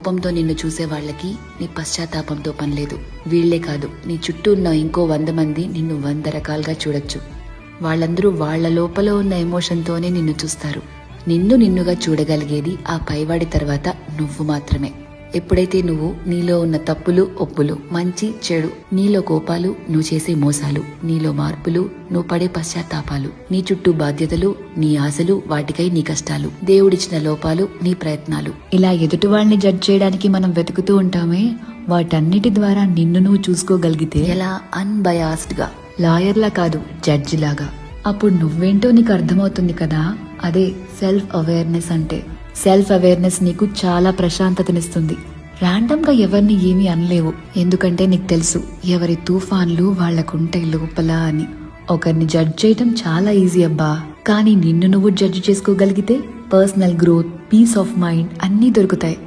కోపంతో నిన్ను చూసే వాళ్ళకి నీ పశ్చాత్తాపంతో పనిలేదు. వీళ్లే కాదు, నీ చుట్టూ ఉన్న ఇంకో 100 మంది నిన్ను 100 రకాలుగా చూడొచ్చు. వాళ్ళందరూ వాళ్ల లోపల ఉన్న ఎమోషన్తోనే నిన్ను చూస్తారు. నిన్నుగా చూడగలిగేది ఆ పైవాడి తర్వాత నువ్వు మాత్రమే. ఎప్పుడైతే నువ్వు నీలో ఉన్న తప్పులు, ఒప్పులు, మంచి, చెడు, నీలో కోపాలు, నువ్వు చేసే మోసాలు, నీలో మార్పులు, నువ్వు పడే పశ్చాత్తాపాలు, నీ చుట్టూ బాధ్యతలు, నీ ఆశలు, వాటికై నీ కష్టాలు, దేవుడిచ్చిన లోపాలు, నీ ప్రయత్నాలు, ఇలా ఎదుటి వాళ్ళని జడ్జ్ చేయడానికి మనం వెతుకుతూ ఉంటామే, వాటన్నిటి ద్వారా నిన్ను నువ్వు చూసుకోగలిగితే ఎలా అన్బయాస్డ్ గా, లాయర్లా కాదు జడ్జి లాగా, అప్పుడు నువ్వేంటో నీకు అర్థమవుతుంది కదా. అదే సెల్ఫ్ అవేర్నెస్ అంటే. సెల్ఫ్ అవేర్నెస్ నీకు చాలా ప్రశాంతతనిస్తుంది. ర్యాండమ్ గా ఎవరిని ఏమీ అనలేవు, ఎందుకంటే నీకు తెలుసు ఎవరి తుఫాన్లు వాళ్లకుంటాయి లోపల అని. ఒకరిని జడ్జ్ చేయటం చాలా ఈజీ అబ్బా, కానీ నిన్ను నువ్వు జడ్జ్ చేసుకోగలిగితే personal growth, peace of mind అన్నీ దొరుకుతాయి.